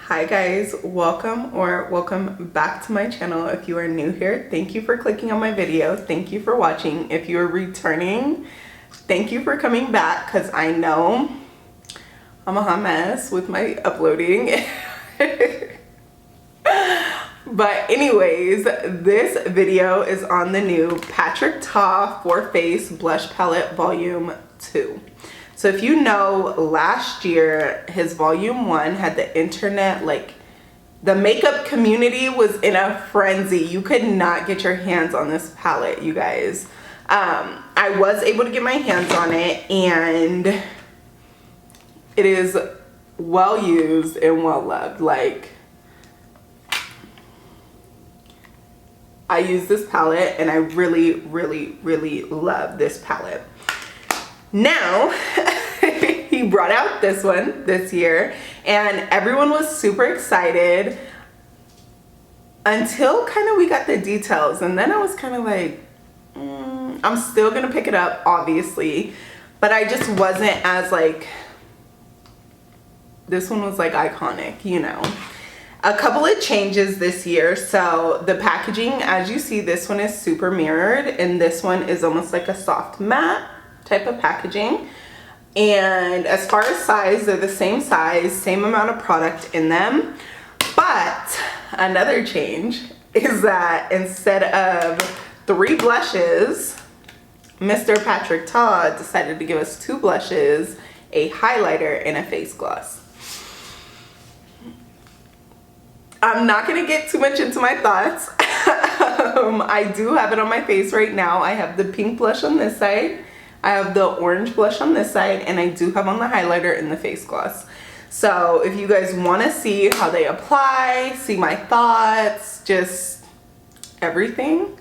Hi guys, welcome back to my channel. If you are new here, thank you for clicking on my video. Thank you for watching. If you're returning, thank you for coming back, because I know I'm a hot mess with my uploading. But anyways, this video is on the new Patrick Ta 4-Face Blush Palette Volume 2. So if you know, last year his volume 1 had the internet, like the makeup community was in a frenzy. You could not get your hands on this palette, you guys. I was able to get my hands on it, and it is well used and well loved. Like, I use this palette and I really love this palette. Now, he brought out this one this year and everyone was super excited until kind of we got the details, and then I was kind of like, I'm still gonna pick it up, obviously, but I just wasn't as like, this one was like iconic, you know. A couple of changes this year. So the packaging, as you see, this one is super mirrored and this one is almost like a soft matte type of packaging. And as far as size, they're the same size, same amount of product in them. But another change is that instead of 3 blushes, Mr. Patrick Ta decided to give us 2 blushes, a highlighter, and a face gloss. I'm not gonna get too much into my thoughts. I do have it on my face right now. I have the pink blush on this side, I have the orange blush on this side, and I do have on the highlighter and the face gloss. So if you guys want to see how they apply, see my thoughts, just everything,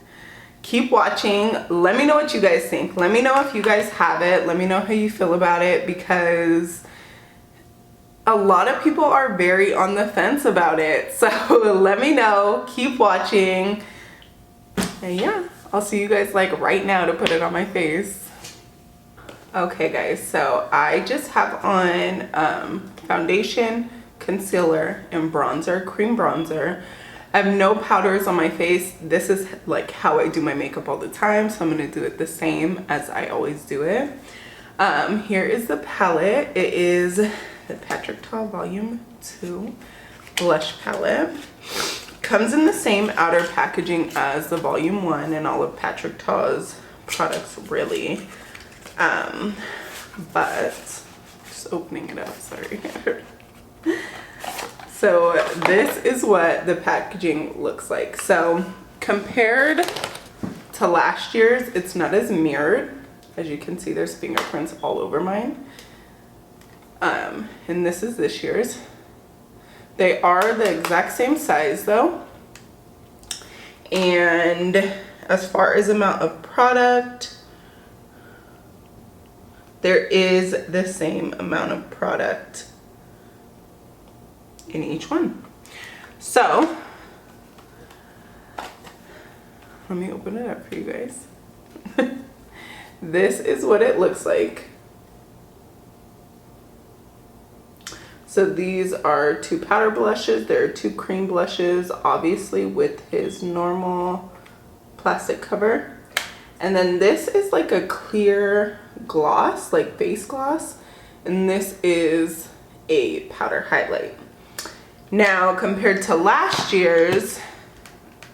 keep watching. Let me know what you guys think. Let me know if you guys have it. Let me know how you feel about it, because a lot of people are very on the fence about it. So let me know, keep watching, and yeah, I'll see you guys like right now to put it on my face. Okay guys, so I just have on foundation, concealer, and bronzer, cream bronzer. I have no powders on my face. This is like how I do my makeup all the time, so I'm gonna do it the same as I always do it. Here is the palette. It is the Patrick Ta Volume 2 Blush Palette. Comes in the same outer packaging as the Volume 1 and all of Patrick Ta's products, really. But just opening it up, sorry. So this is what the packaging looks like. So compared to last year's, it's not as mirrored. As you can see, there's fingerprints all over mine. And this is this year's. They are the exact same size though. And as far as amount of product, there is the same amount of product in each one. So let me open it up for you guys. This is what it looks like. So these are 2 powder blushes. There are 2 cream blushes, obviously with his normal plastic cover. And then this is like a clear gloss, like face gloss. And this is a powder highlight. Now, compared to last year's,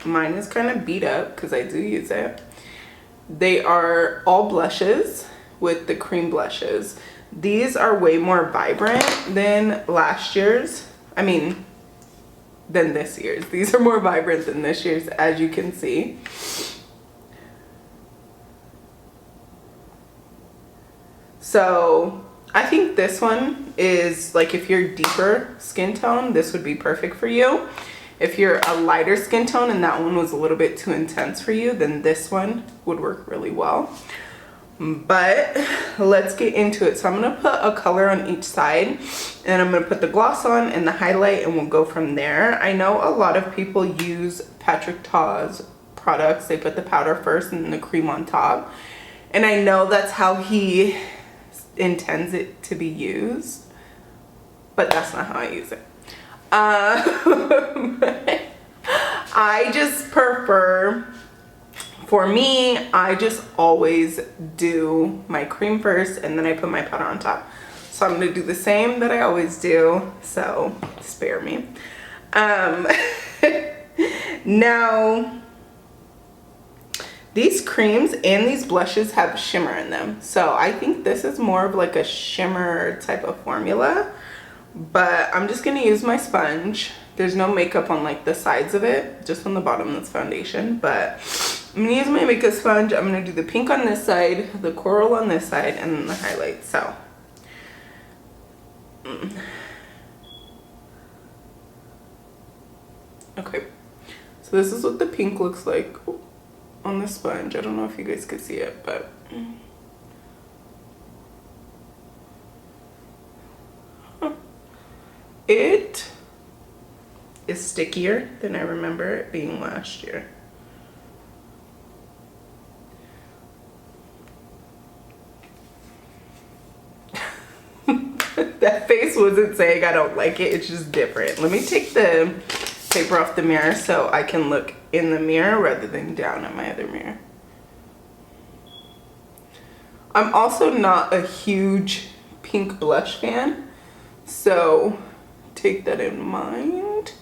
mine is kind of beat up because I do use it. They are all blushes with the cream blushes. These are way more vibrant than last year's. I mean, than this year's. These are more vibrant than this year's, as you can see. So I think this one is like, if you're deeper skin tone, this would be perfect for you. If you're a lighter skin tone and that one was a little bit too intense for you, then this one would work really well. But let's get into it. So I'm gonna put a color on each side, and I'm gonna put the gloss on and the highlight, and we'll go from there. I know a lot of people use Patrick Ta's products. They put the powder first and then the cream on top. And I know that's how he intends it to be used, but that's not how I use it. I just prefer, for me, I just always do my cream first and then I put my powder on top. So I'm gonna do the same that I always do, so spare me. Now, these creams and these blushes have shimmer in them. So I think this is more of like a shimmer type of formula, but I'm just gonna use my sponge. There's no makeup on like the sides of it, just on the bottom that's foundation, but I'm gonna use my makeup sponge. I'm gonna do the pink on this side, the coral on this side, and then the highlight. So okay, so this is what the pink looks like on the sponge. I don't know if you guys could see it, but it is stickier than I remember it being last year. That face wasn't saying I don't like it, it's just different. Let me take the paper off the mirror so I can look in the mirror rather than down at my other mirror. I'm also not a huge pink blush fan, so take that in mind.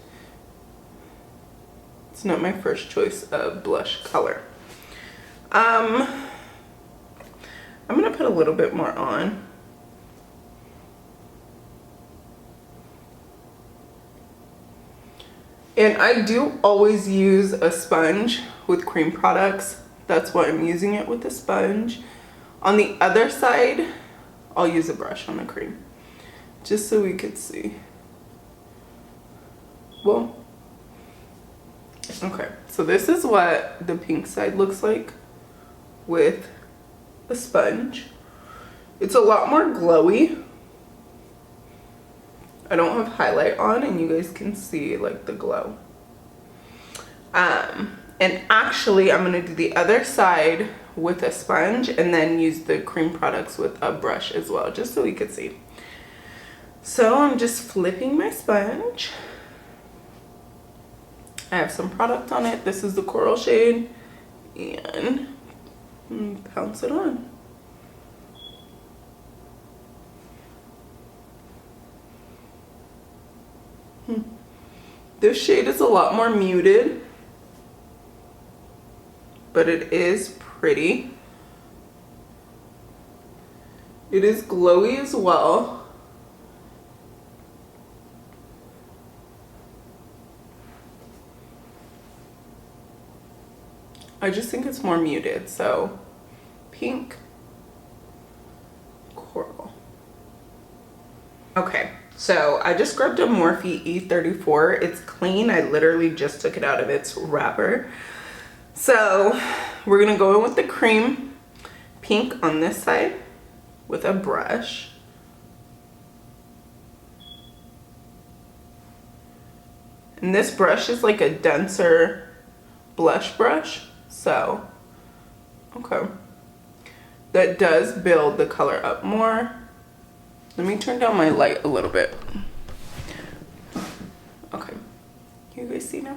It's not my first choice of blush color. I'm gonna put a little bit more on. And I do always use a sponge with cream products. That's why I'm using it with a sponge. On the other side, I'll use a brush on the cream, just so we could see. Well, okay, so this is what the pink side looks like with a sponge. It's a lot more glowy. I don't have highlight on and you guys can see like the glow. And actually I'm gonna do the other side with a sponge and then use the cream products with a brush as well, just so we could see. So I'm just flipping my sponge. I have some product on it. This is the coral shade, and pounce it on. This shade is a lot more muted, but it is pretty. It is glowy as well. I just think it's more muted, so pink, coral. Okay. So I just grabbed a Morphe E34. It's clean. I literally just took it out of its wrapper. So we're gonna go in with the cream pink on this side with a brush. And this brush is like a denser blush brush. So, okay. That does build the color up more. Let me turn down my light a little bit. Okay, you guys see now?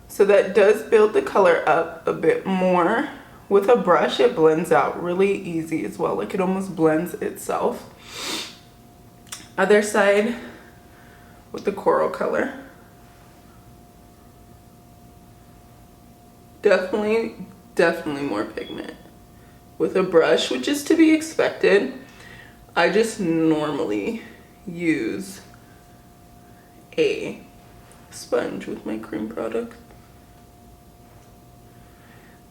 So that does build the color up a bit more. With a brush, it blends out really easy as well. Like it almost blends itself. Other side with the coral color. Definitely more pigment. With a brush, which is to be expected. I just normally use a sponge with my cream product.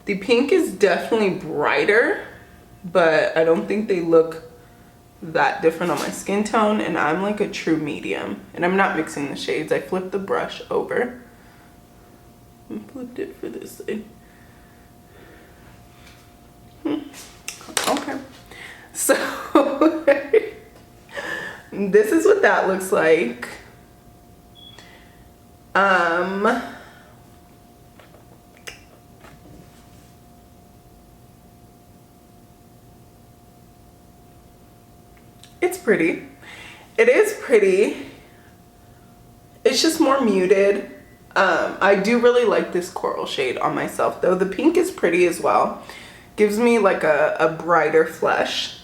The pink is definitely brighter, but I don't think they look that different on my skin tone, and I'm like a true medium. And I'm not mixing the shades. I flipped the brush over and flipped it for this side. Okay. So this is what that looks like. It's pretty. It is pretty. It's just more muted. I do really like this coral shade on myself though. The pink is pretty as well. Gives me like a brighter flush.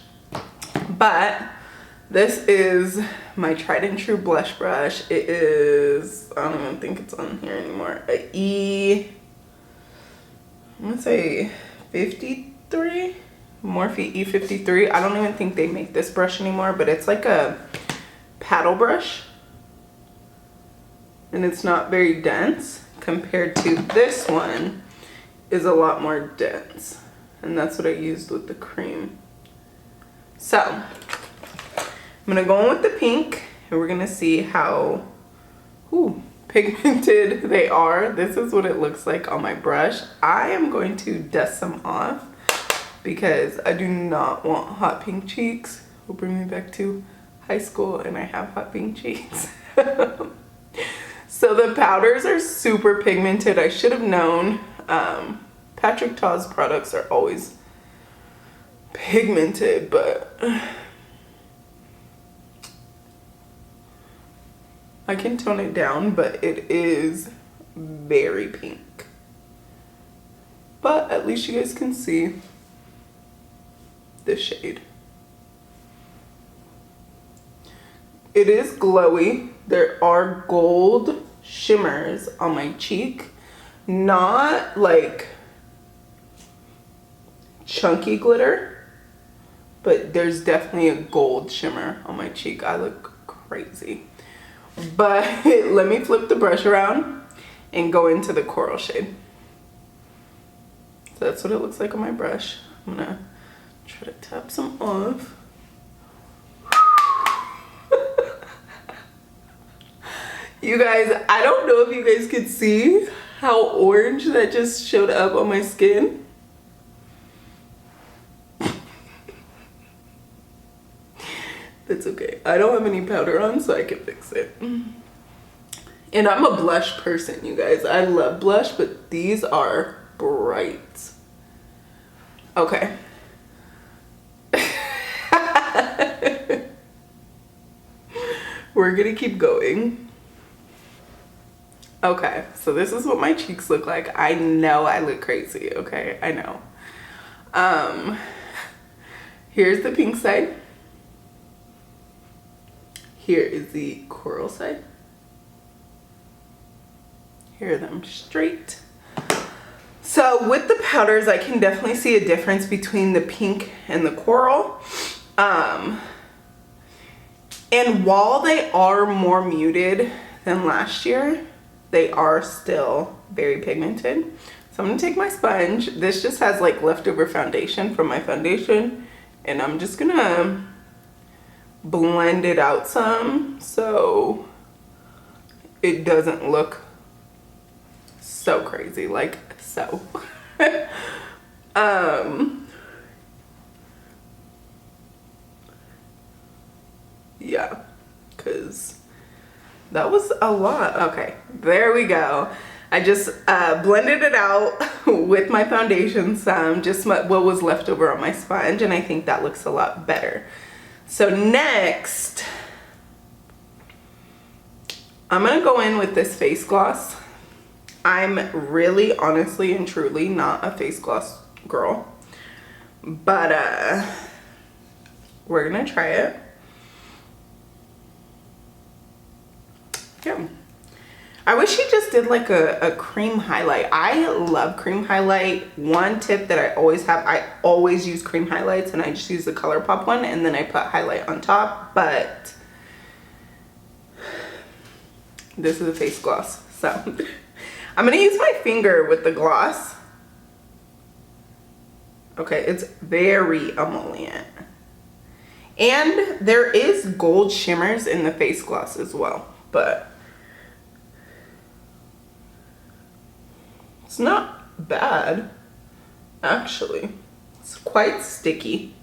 But this is my tried and true blush brush. It is, I don't even think it's on here anymore, I'm gonna say 53, Morphe E53. I don't even think they make this brush anymore, but it's like a paddle brush. And it's not very dense compared to this one is a lot more dense. And that's what I used with the cream. So I'm gonna go in with the pink and we're gonna see how pigmented they are. This is what it looks like on my brush. I am going to dust some off because I do not want hot pink cheeks. Will bring me back to high school and I have hot pink cheeks. So the powders are super pigmented. I should have known. Patrick Ta's products are always pigmented, but I can tone it down, but it is very pink. But at least you guys can see the shade. It is glowy. There are gold shimmers on my cheek. Not like chunky glitter, but there's definitely a gold shimmer on my cheek. I look crazy. But let me flip the brush around and go into the coral shade. So that's what it looks like on my brush. I'm gonna try to tap some off. You guys, I don't know if you guys could see how orange that just showed up on my skin. That's okay. I don't have any powder on, so I can fix it. And I'm a blush person, you guys. I love blush, but these are bright. Okay. We're gonna keep going. Okay, so this is what my cheeks look like. I know I look crazy, okay? I know. Here's the pink side. Here is the coral side. Here are them straight. So with the powders, I can definitely see a difference between the pink and the coral. And while they are more muted than last year, they are still very pigmented. So I'm gonna take my sponge. This just has like leftover foundation from my foundation, and I'm just gonna blend it out some so it doesn't look so crazy, like so. Yeah, because that was a lot. Okay, there we go. I just blended it out with my foundation some, just what was left over on my sponge, and I think that looks a lot better. So next, I'm gonna go in with this face gloss. I'm really, honestly and truly not a face gloss girl, but we're gonna try it. Yeah. I wish he just did like a cream highlight. I love cream highlight. One tip that I always have, I always use cream highlights, and I just use the ColourPop one and then I put highlight on top, but this is a face gloss. So I'm gonna use my finger with the gloss. Okay, it's very emollient. And there is gold shimmers in the face gloss as well, but it's not bad, actually. It's quite sticky.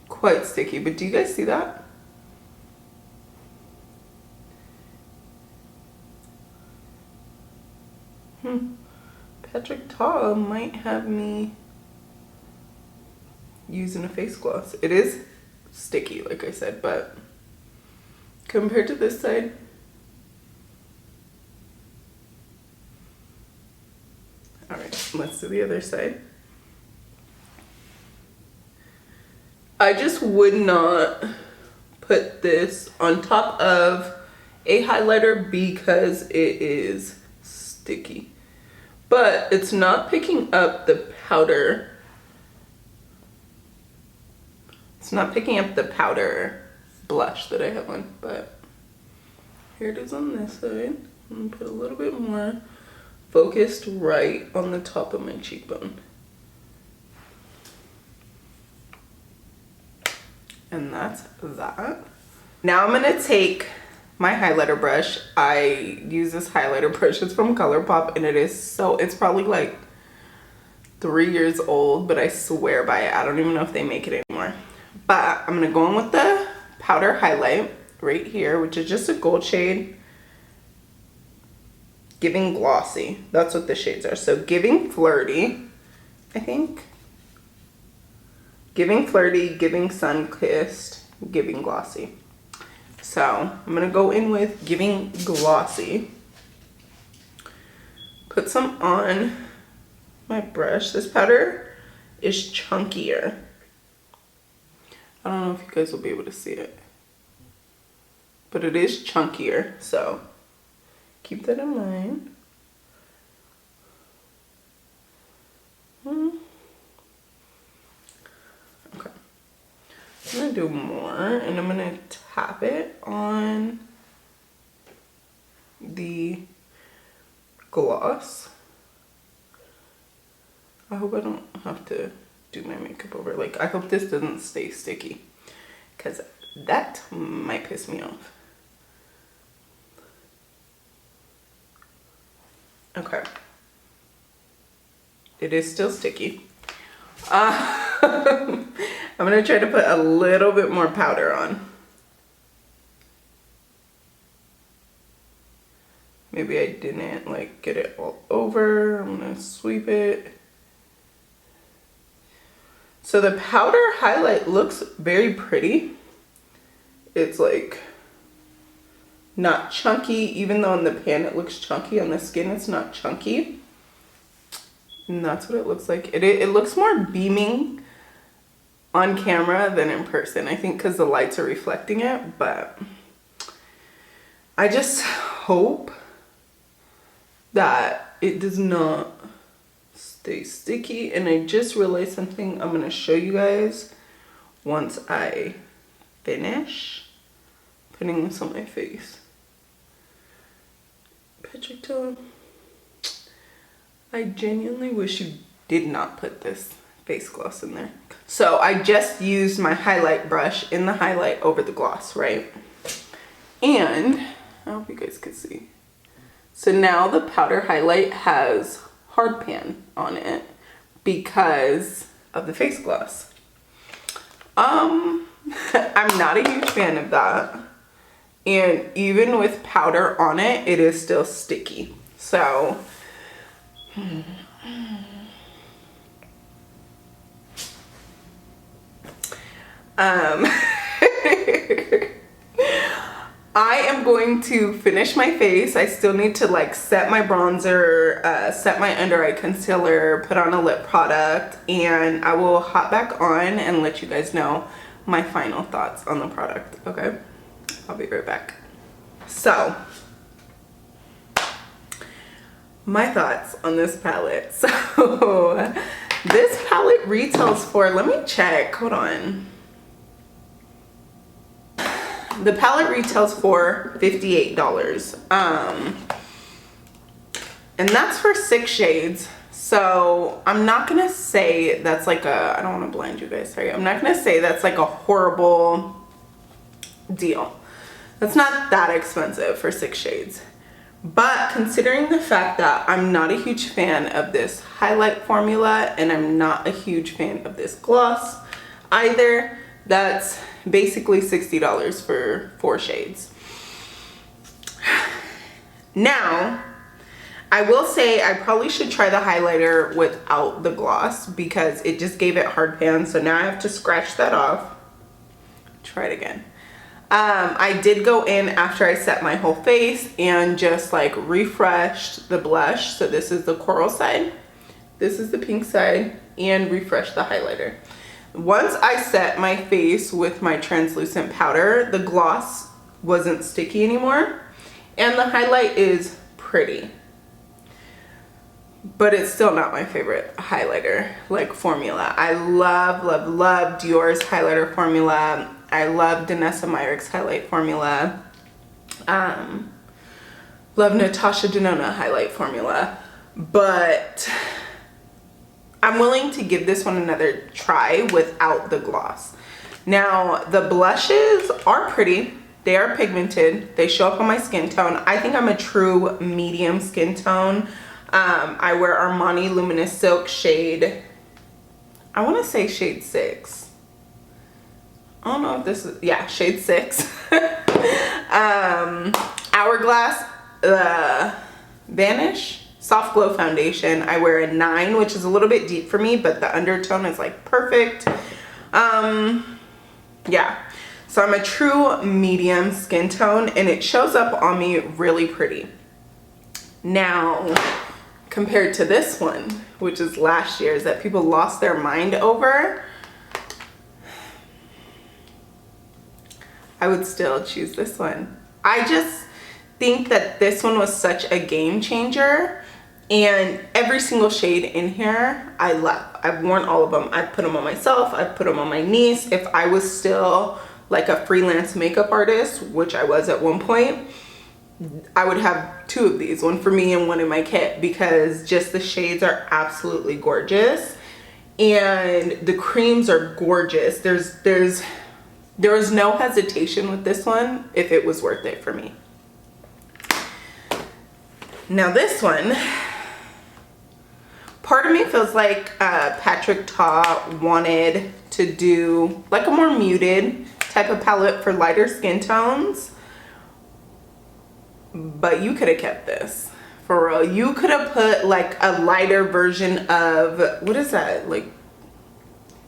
Quite sticky, but do you guys see that? Patrick Ta might have me using a face gloss. It is sticky, like I said, but compared to this side, let's do the other side. I just would not put this on top of a highlighter because it is sticky. But it's not picking up the powder. It's not picking up the powder blush that I have on, but here it is on this side. I'm gonna put a little bit more focused right on the top of my cheekbone. And that's that. Now I'm gonna take my highlighter brush. I use this highlighter brush. It's from ColourPop, and it's probably like 3 years old, but I swear by it. I don't even know if they make it anymore. But I'm gonna go in with the powder highlight right here, which is just a gold shade. Giving Glossy. That's what the shades are. So Giving Flirty, I think. Giving Flirty, Giving Sun-Kissed, Giving Glossy. So I'm gonna go in with Giving Glossy. Put some on my brush. This powder is chunkier. I don't know if you guys will be able to see it, but it is chunkier, so keep that in mind. Okay. I'm gonna do more, and I'm gonna tap it on the gloss. I hope I don't have to do my makeup over. Like, I hope this doesn't stay sticky, because that might piss me off. Okay. It is still sticky. I'm gonna try to put a little bit more powder on. Maybe I didn't like get it all over. I'm gonna sweep it. So the powder highlight looks very pretty. It's like not chunky, even though on the pan it looks chunky. On the skin it's not chunky. And that's what it looks like. It looks more beaming on camera than in person. I think because the lights are reflecting it, but I just hope that it does not stay sticky. And I just realized something I'm gonna show you guys once I finish putting this on my face. Picture, I genuinely wish you did not put this face gloss in there. So I just used my highlight brush in the highlight over the gloss, right? And I hope you guys can see. So now the powder highlight has hard pan on it because of the face gloss. I'm not a huge fan of that. And even with powder on it, it is still sticky. So I am going to finish my face. I still need to like set my bronzer, set my under eye concealer, put on a lip product, and I will hop back on and let you guys know my final thoughts on the product, okay? I'll be right back. So, my thoughts on this palette. So, this palette retails for, let me check, hold on. The palette retails for $58. And that's for 6 shades. So I'm not gonna say that's like a, I don't want to blind you guys, sorry. I'm not gonna say that's like a horrible deal. That's not that expensive for 6 shades. But considering the fact that I'm not a huge fan of this highlight formula and I'm not a huge fan of this gloss either, that's basically $60 for 4 shades. Now, I will say I probably should try the highlighter without the gloss because it just gave it hard pan. So now I have to scratch that off. Try it again. I did go in after I set my whole face and just like refreshed the blush. So this is the coral side. This is the pink side, and refresh the highlighter. Once I set my face with my translucent powder, the gloss wasn't sticky anymore, and the highlight is pretty. But it's still not my favorite highlighter, like formula. I love, love, love Dior's highlighter formula. I love Danessa Myricks highlight formula. Love Natasha Denona highlight formula. But I'm willing to give this one another try without the gloss. Now, the blushes are pretty. They are pigmented. They show up on my skin tone. I think I'm a true medium skin tone. I wear Armani Luminous Silk shade, I want to say shade 6. I don't know if this is, yeah, shade 6. Hourglass Vanish Soft Glow Foundation. I wear a 9, which is a little bit deep for me, but the undertone is like perfect. Yeah, so I'm a true medium skin tone, and it shows up on me really pretty. Now, compared to this one, which is last year's that people lost their mind over, I would still choose this one. I just think that this one was such a game changer, and every single shade in here I love. I've worn all of them. I've put them on myself, I've put them on my niece. If I was still like a freelance makeup artist, which I was at one point, I would have 2 of these, one for me and one in my kit, because just the shades are absolutely gorgeous, and the creams are gorgeous. There was no hesitation with this one if it was worth it for me. Now this one, part of me feels like Patrick Ta wanted to do like a more muted type of palette for lighter skin tones, but you could have kept this, for real. You could have put like a lighter version of, what is that, like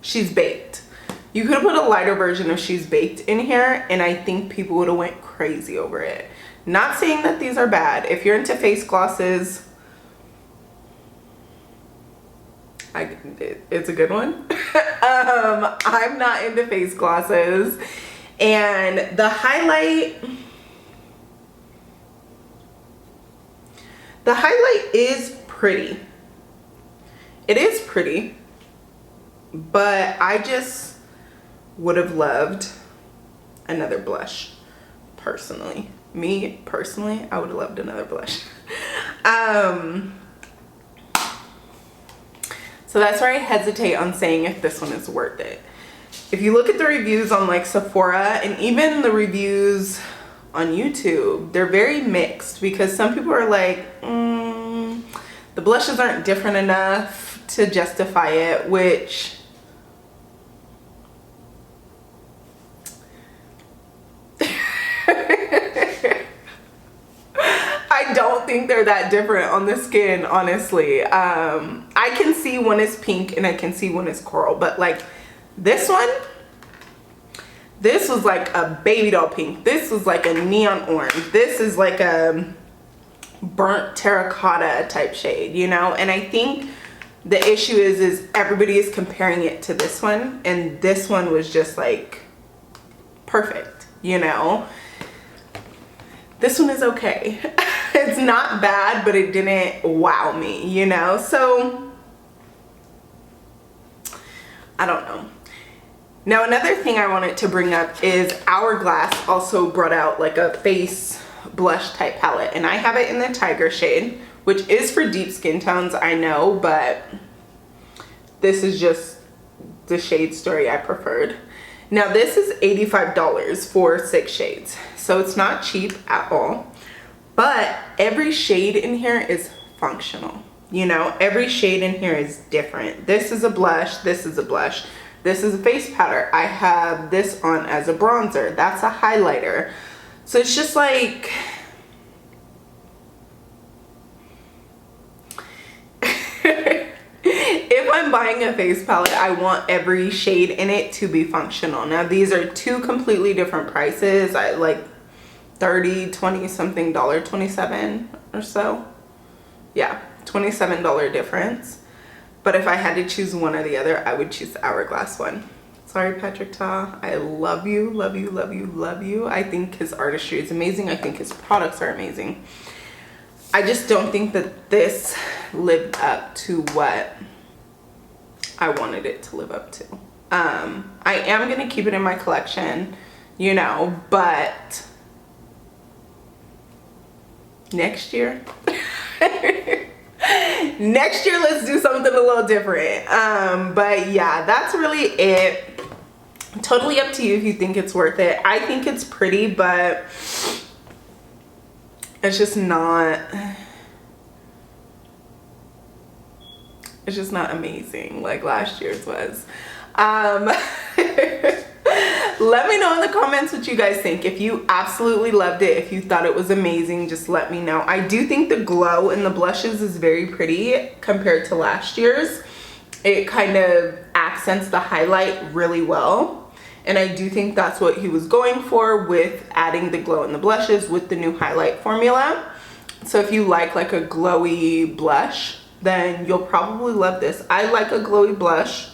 She's Baked. You could have put a lighter version of She's Baked in here, and I think people would have went crazy over it. Not saying that these are bad. If you're into face glosses, it's a good one. I'm not into face glosses, and the highlight is pretty. It is pretty, but I just would have loved another blush. Personally, me personally, I would have loved another blush. So that's where I hesitate on saying if this one is worth it. If you look at the reviews on like Sephora and even the reviews on YouTube, they're very mixed, because some people are like, the blushes aren't different enough to justify it, which I don't think they're that different on the skin, honestly. I can see one is pink and I can see one is coral, but like this one, this was like a baby doll pink. This was like a neon orange. This is like a burnt terracotta type shade, you know? And I think the issue is everybody is comparing it to this one, and this one was just like perfect, you know? This one is okay. It's not bad, but it didn't wow me, you know? So I don't know. Now, another thing I wanted to bring up is Hourglass also brought out like a face blush type palette, and I have it in the Tiger shade, which is for deep skin tones, I know, but this is just the shade story I preferred. Now this is $85 for 6 shades, so it's not cheap at all, but every shade in here is functional, you know? Every shade in here is different. This is a blush, this is a blush, this is a face powder. I have this on as a bronzer, that's a highlighter. So it's just like, if I'm buying a face palette, I want every shade in it to be functional. Now these are 2 completely different prices. I like 30, 20 something dollar, 27 or so. Yeah, $27 difference. But if I had to choose one or the other, I would choose the Hourglass one. Sorry, Patrick Ta. I love you, love you, love you, love you. I think his artistry is amazing. I think his products are amazing. I just don't think that this lived up to what I wanted it to live up to. I am going to keep it in my collection, you know, but next year, next year, let's do something a little different. But yeah, that's really it. Totally up to you if you think it's worth it. I think it's pretty, but it's just not amazing like last year's was. Let me know in the comments what you guys think. If you absolutely loved it, if you thought it was amazing, just let me know. I do think the glow in the blushes is very pretty compared to last year's. It kind of accents the highlight really well. And I do think that's what he was going for with adding the glow in the blushes with the new highlight formula. So if you like a glowy blush, then you'll probably love this. I like a glowy blush.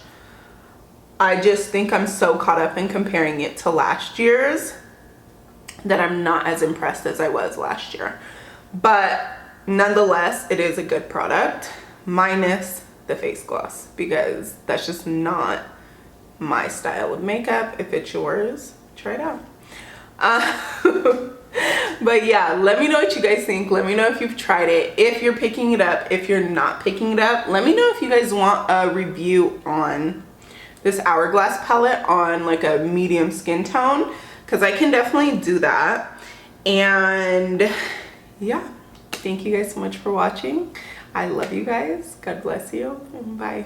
I just think I'm so caught up in comparing it to last year's that I'm not as impressed as I was last year. But nonetheless, it is a good product, minus the face gloss, because that's just not my style of makeup. If it's yours, try it out. But yeah, let me know what you guys think. Let me know if you've tried it, if you're picking it up, if you're not picking it up. Let me know if you guys want a review on this Hourglass palette on like a medium skin tone, because I can definitely do that. And yeah, thank you guys so much for watching. I love you guys. God bless you. Bye.